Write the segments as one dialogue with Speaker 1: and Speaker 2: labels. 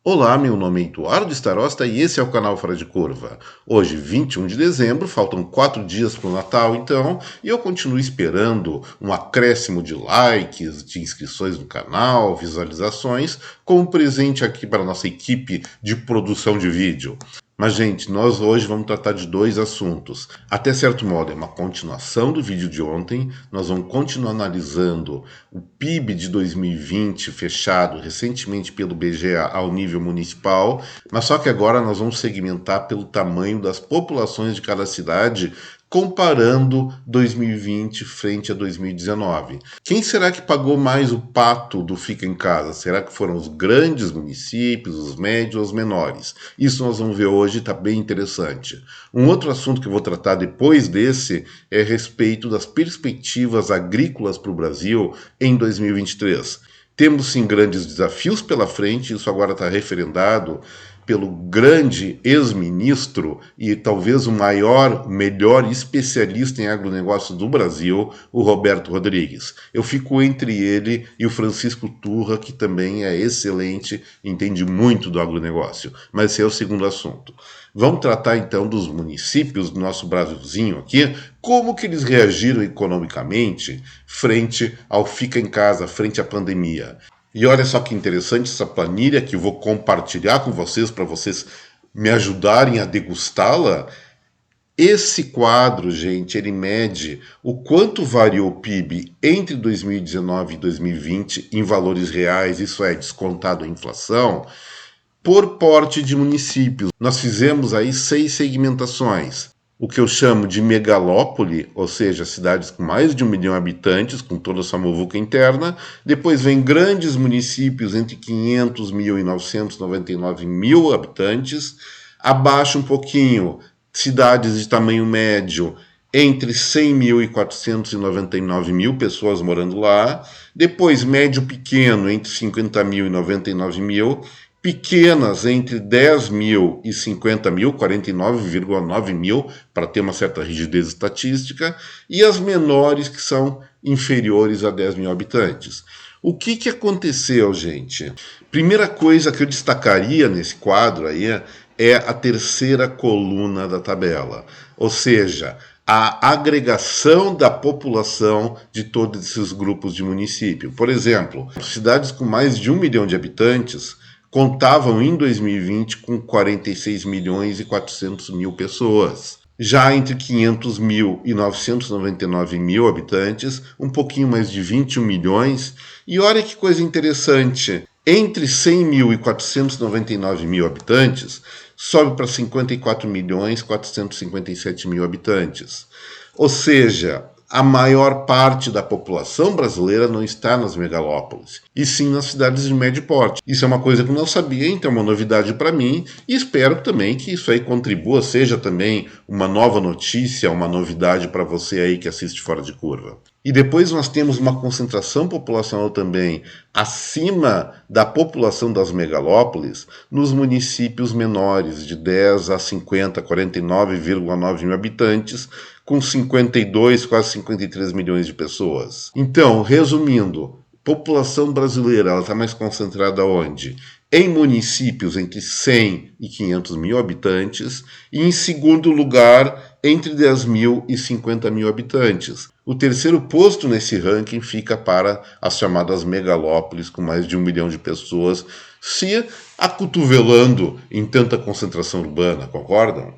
Speaker 1: Olá, meu nome é Eduardo Starosta e esse é o canal Fora de Curva. Hoje, 21 de dezembro, faltam 4 dias para o Natal, então, e eu continuo esperando um acréscimo de likes, de inscrições no canal, visualizações, como presente aqui para a nossa equipe de produção de vídeo. Mas, gente, nós hoje vamos tratar de dois assuntos. Até certo modo, é uma continuação do vídeo de ontem. Nós vamos continuar analisando o PIB de 2020 fechado recentemente pelo IBGE ao nível municipal, mas só que agora nós vamos segmentar pelo tamanho das populações de cada cidade, comparando 2020 frente a 2019. Quem será que pagou mais o pato do Fica em Casa? Será que foram os grandes municípios, os médios ou os menores? Isso nós vamos ver hoje, está bem interessante. Um outro assunto que eu vou tratar depois desse é a respeito das perspectivas agrícolas para o Brasil em 2023. Temos sim grandes desafios pela frente, isso agora está referendado pelo grande ex-ministro e talvez o melhor especialista em agronegócio do Brasil, o Roberto Rodrigues. Eu fico entre ele e o Francisco Turra, que também é excelente, entende muito do agronegócio. Mas esse é o segundo assunto. Vamos tratar então dos municípios do nosso Brasilzinho aqui, como que eles reagiram economicamente frente ao Fica em Casa, frente à pandemia. E olha só que interessante essa planilha que eu vou compartilhar com vocês para vocês me ajudarem a degustá-la. Esse quadro, gente, ele mede o quanto variou o PIB entre 2019 e 2020 em valores reais, isso é, descontado a inflação, por porte de municípios. Nós fizemos aí 6 segmentações. O que eu chamo de megalópole, ou seja, cidades com mais de 1 milhão de habitantes, com toda a sua muvuca interna. Depois vem grandes municípios entre 500 mil e 999 mil habitantes. Abaixo um pouquinho, cidades de tamanho médio, entre 100 mil e 499 mil pessoas morando lá. Depois médio pequeno, entre 50 mil e 99 mil. Pequenas entre 10 mil e 50 mil, 49,9 mil, para ter uma certa rigidez estatística, e as menores que são inferiores a 10 mil habitantes. O que aconteceu, gente? Primeira coisa que eu destacaria nesse quadro aí é a terceira coluna da tabela, ou seja, a agregação da população de todos esses grupos de município. Por exemplo, cidades com mais de 1 milhão de habitantes contavam em 2020 com 46 milhões e 400 mil pessoas. Já entre 500 mil e 999 mil habitantes, um pouquinho mais de 21 milhões. E olha que coisa interessante, entre 100 mil e 499 mil habitantes, sobe para 54 milhões e 457 mil habitantes. Ou seja, a maior parte da população brasileira não está nas megalópolis, e sim nas cidades de médio porte. Isso é uma coisa que eu não sabia, então é uma novidade para mim, e espero também que isso aí contribua, seja também uma nova notícia, uma novidade para você aí que assiste Fora de Curva. E depois nós temos uma concentração populacional também acima da população das megalópolis nos municípios menores, de 10 a 50, 49,9 mil habitantes, com 52, quase 53 milhões de pessoas. Então, resumindo, população brasileira está mais concentrada onde? Em municípios entre 100 e 500 mil habitantes, e em segundo lugar, entre 10 mil e 50 mil habitantes. O terceiro posto nesse ranking fica para as chamadas megalópolis, com mais de 1 milhão de pessoas, se acotovelando em tanta concentração urbana, concordam?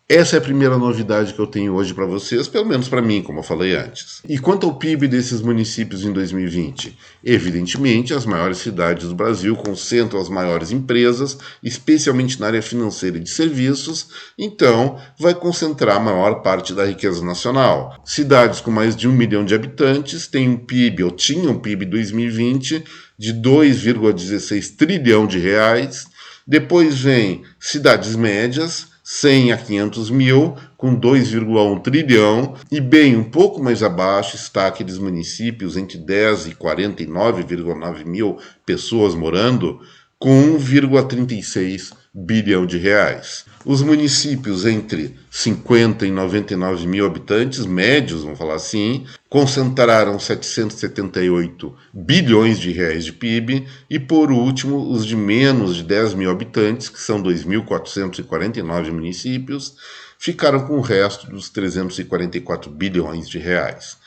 Speaker 1: Essa é a primeira novidade que eu tenho hoje para vocês, pelo menos para mim, como eu falei antes. E quanto ao PIB desses municípios em 2020? Evidentemente, as maiores cidades do Brasil concentram as maiores empresas, especialmente na área financeira e de serviços, então vai concentrar a maior parte da riqueza nacional. Cidades com mais de 1 milhão de habitantes têm um PIB, ou tinham um PIB em 2020 de 2,16 trilhão de reais. Depois vem cidades médias, 100 a 500 mil, com 2,1 trilhão, e bem, um pouco mais abaixo está aqueles municípios entre 10 e 49,9 mil pessoas morando, com 1,36 bilhão de reais. Os municípios entre 50 e 99 mil habitantes, médios, vamos falar assim, concentraram 778 bilhões de reais de PIB e, por último, os de menos de 10 mil habitantes, que são 2.449 municípios, ficaram com o resto dos 344 bilhões de reais.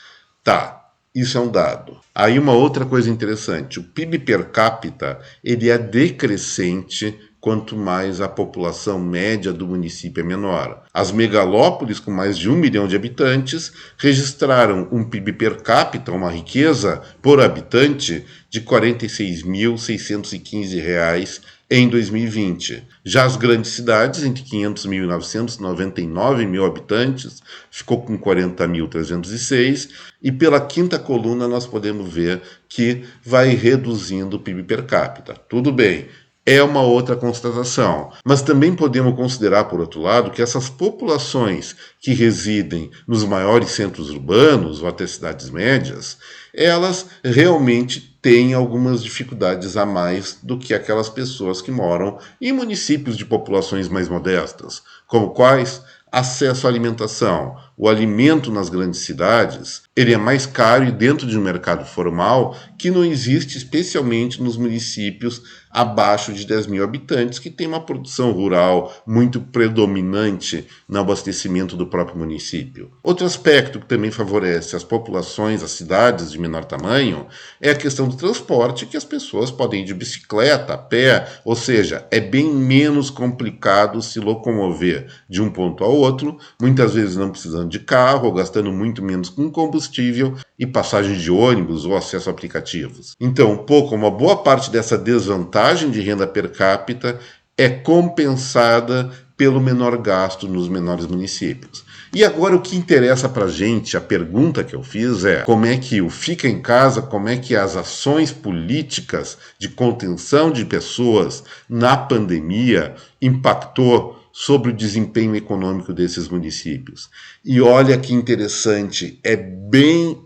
Speaker 1: Tá, isso é um dado. Aí uma outra coisa interessante, o PIB per capita ele é decrescente quanto mais a população média do município é menor. As megalópolis com mais de 1 milhão de habitantes registraram um PIB per capita, uma riqueza por habitante, de R$ 46.615 em 2020. Já as grandes cidades, entre 500 mil e 999 mil habitantes, ficou com 40.306, e pela quinta coluna nós podemos ver que vai reduzindo o PIB per capita. Tudo bem, é uma outra constatação. Mas também podemos considerar, por outro lado, que essas populações que residem nos maiores centros urbanos ou até cidades médias, elas realmente têm algumas dificuldades a mais do que aquelas pessoas que moram em municípios de populações mais modestas, como quais? Acesso à alimentação. O alimento nas grandes cidades, ele é mais caro e dentro de um mercado formal que não existe especialmente nos municípios abaixo de 10 mil habitantes, que tem uma produção rural muito predominante no abastecimento do próprio município. Outro aspecto que também favorece as populações, as cidades de menor tamanho, é a questão do transporte, que as pessoas podem ir de bicicleta, a pé, ou seja, é bem menos complicado se locomover de um ponto ao outro, muitas vezes não precisando de carro, ou gastando muito menos com combustível e passagem de ônibus ou acesso a aplicativos. Então, uma boa parte dessa desvantagem de renda per capita é compensada pelo menor gasto nos menores municípios. E agora o que interessa para a gente, a pergunta que eu fiz é como é que o Fica em Casa, como é que as ações políticas de contenção de pessoas na pandemia impactou sobre o desempenho econômico desses municípios. E olha que interessante, é bem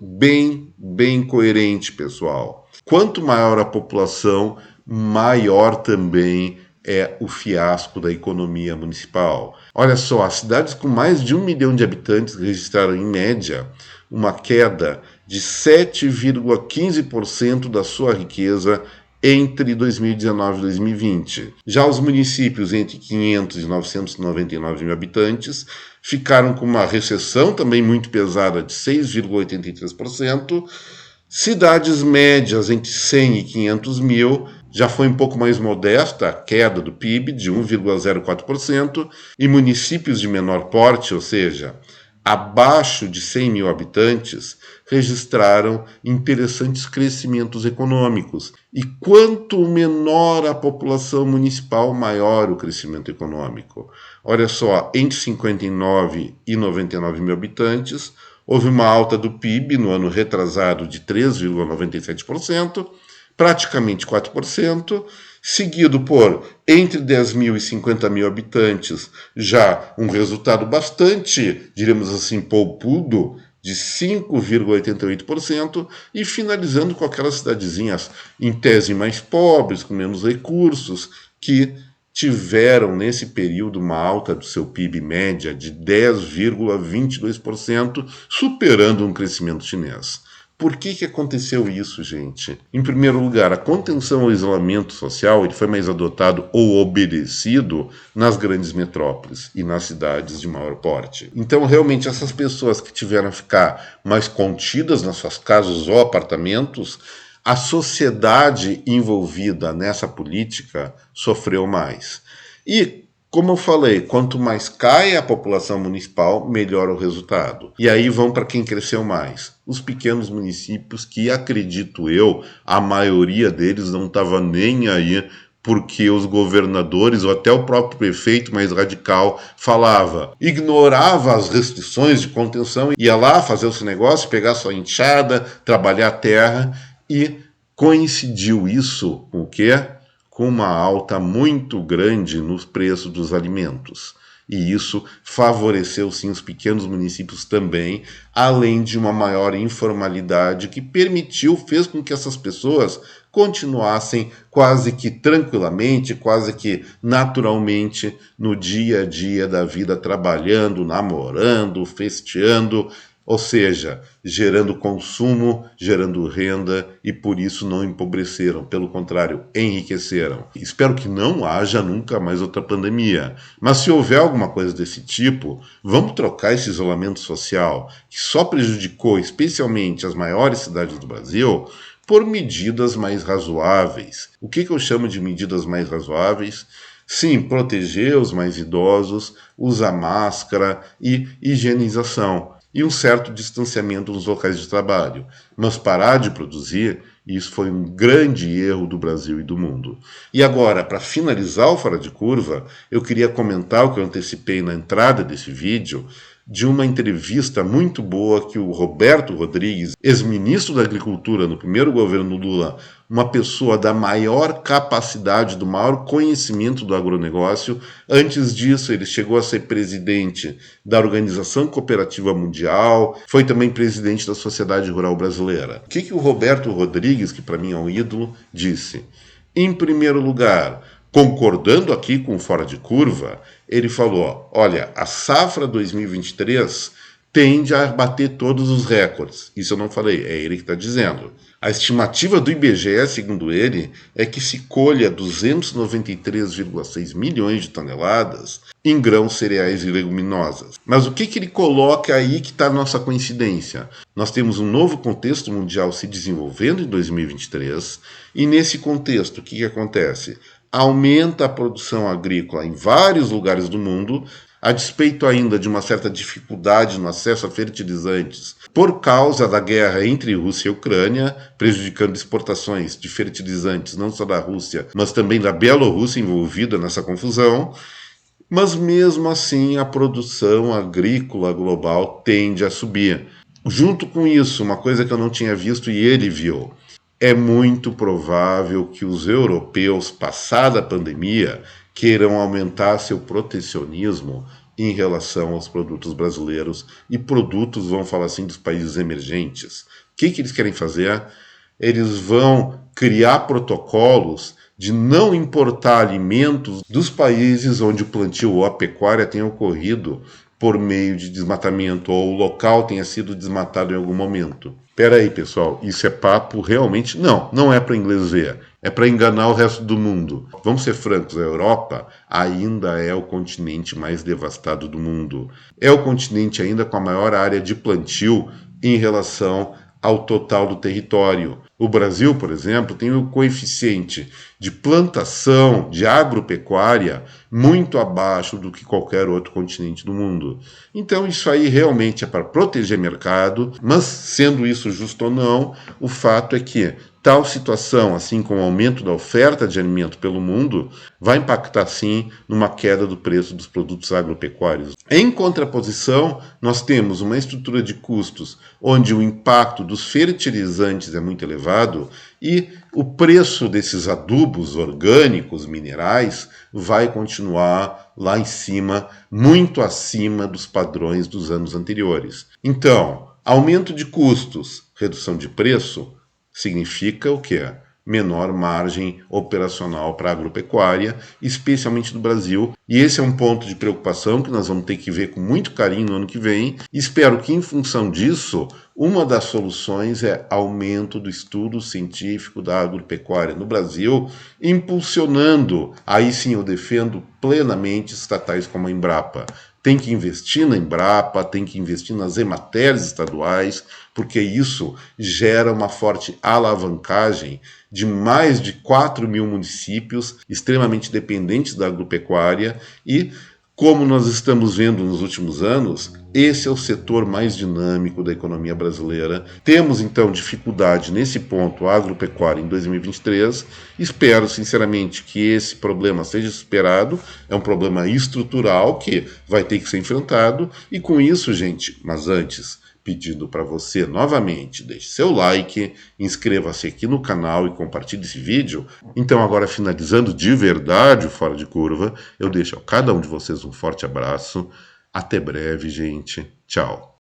Speaker 1: coerente, pessoal. Quanto maior a população, maior também é o fiasco da economia municipal. Olha só, as cidades com mais de 1 milhão de habitantes registraram, em média, uma queda de 7,15% da sua riqueza entre 2019 e 2020. Já os municípios entre 500 e 999 mil habitantes ficaram com uma recessão também muito pesada de 6,83%. Cidades médias entre 100 e 500 mil já foi um pouco mais modesta a queda do PIB de 1,04%, e municípios de menor porte, ou seja, abaixo de 100 mil habitantes, registraram interessantes crescimentos econômicos. E quanto menor a população municipal, maior o crescimento econômico. Olha só, entre 59 e 99 mil habitantes, houve uma alta do PIB no ano retrasado de 3,97%, praticamente 4%, seguido por entre 10 mil e 50 mil habitantes, já um resultado bastante, diremos assim, poupudo, de 5,88%, e finalizando com aquelas cidadezinhas em tese mais pobres, com menos recursos, que tiveram nesse período uma alta do seu PIB média de 10,22%, superando um crescimento chinês. Por que aconteceu isso, gente? Em primeiro lugar, a contenção ao isolamento social ele foi mais adotado ou obedecido nas grandes metrópoles e nas cidades de maior porte. Então, realmente, essas pessoas que tiveram a ficar mais contidas nas suas casas ou apartamentos, a sociedade envolvida nessa política sofreu mais. E, como eu falei, quanto mais cai a população municipal, melhor o resultado. E aí vão para quem cresceu mais. Os pequenos municípios que, acredito eu, a maioria deles não estava nem aí porque os governadores ou até o próprio prefeito mais radical ignorava as restrições de contenção, ia lá fazer o seu negócio, pegar sua enxada, trabalhar a terra, e coincidiu isso com o quê? Com uma alta muito grande nos preços dos alimentos. e isso favoreceu sim os pequenos municípios também, além de uma maior informalidade que fez com que essas pessoas continuassem quase que tranquilamente, quase que naturalmente no dia a dia da vida, trabalhando, namorando, festeando, ou seja, gerando consumo, gerando renda e por isso não empobreceram, pelo contrário, enriqueceram. Espero que não haja nunca mais outra pandemia, mas se houver alguma coisa desse tipo, vamos trocar esse isolamento social, que só prejudicou especialmente as maiores cidades do Brasil, por medidas mais razoáveis. O que eu chamo de medidas mais razoáveis? Sim, proteger os mais idosos, usar máscara e higienização e um certo distanciamento nos locais de trabalho. Mas parar de produzir, isso foi um grande erro do Brasil e do mundo. E agora, para finalizar o Fora de Curva, eu queria comentar o que eu antecipei na entrada desse vídeo, de uma entrevista muito boa que o Roberto Rodrigues, ex-ministro da Agricultura no primeiro governo Lula, uma pessoa da maior capacidade, do maior conhecimento do agronegócio. Antes disso, ele chegou a ser presidente da Organização Cooperativa Mundial, foi também presidente da Sociedade Rural Brasileira. O que o Roberto Rodrigues, que para mim é um ídolo, disse? Em primeiro lugar, concordando aqui com o Fora de Curva, ele falou, olha, a safra 2023 tende a bater todos os recordes. Isso eu não falei, é ele que está dizendo. A estimativa do IBGE, segundo ele, é que se colha 293,6 milhões de toneladas em grãos, cereais e leguminosas. Mas o que ele coloca aí que está a nossa coincidência? Nós temos um novo contexto mundial se desenvolvendo em 2023, e nesse contexto, o que acontece? Aumenta a produção agrícola em vários lugares do mundo, a despeito ainda de uma certa dificuldade no acesso a fertilizantes por causa da guerra entre Rússia e Ucrânia, prejudicando exportações de fertilizantes não só da Rússia, mas também da Bielorrússia envolvida nessa confusão. Mas mesmo assim a produção agrícola global tende a subir. Junto com isso, uma coisa que eu não tinha visto e ele viu, é muito provável que os europeus, passada a pandemia, queiram aumentar seu protecionismo em relação aos produtos brasileiros e produtos, vamos falar assim, dos países emergentes. O que eles querem fazer? Eles vão criar protocolos de não importar alimentos dos países onde o plantio ou a pecuária tenha ocorrido por meio de desmatamento ou o local tenha sido desmatado em algum momento. Espera aí, pessoal, isso é papo realmente? Não é para inglês ver, é para enganar o resto do mundo. Vamos ser francos, a Europa ainda é o continente mais devastado do mundo. É o continente ainda com a maior área de plantio em relação ao total do território. O Brasil, por exemplo, tem o coeficiente de plantação de agropecuária muito abaixo do que qualquer outro continente do mundo. Então isso aí realmente é para proteger mercado, mas sendo isso justo ou não, o fato é que tal situação, assim como o aumento da oferta de alimento pelo mundo, vai impactar sim numa queda do preço dos produtos agropecuários. Em contraposição, nós temos uma estrutura de custos onde o impacto dos fertilizantes é muito elevado e o preço desses adubos orgânicos, minerais, vai continuar lá em cima, muito acima dos padrões dos anos anteriores. Então, aumento de custos, redução de preço, significa o quê? Menor margem operacional para a agropecuária, especialmente no Brasil. E esse é um ponto de preocupação que nós vamos ter que ver com muito carinho no ano que vem. Espero que, em função disso, uma das soluções é aumento do estudo científico da agropecuária no Brasil, impulsionando, aí sim eu defendo plenamente estatais como a Embrapa. Tem que investir na Embrapa, tem que investir nas EMATERs estaduais, porque isso gera uma forte alavancagem de mais de 4 mil municípios extremamente dependentes da agropecuária e, como nós estamos vendo nos últimos anos, esse é o setor mais dinâmico da economia brasileira. Temos, então, dificuldade nesse ponto agropecuária em 2023. Espero, sinceramente, que esse problema seja superado. É um problema estrutural que vai ter que ser enfrentado. E com isso, gente, mas antes, pedindo para você novamente, deixe seu like, inscreva-se aqui no canal e compartilhe esse vídeo. Então agora finalizando de verdade o Fora de Curva, eu deixo a cada um de vocês um forte abraço. Até breve, gente. Tchau.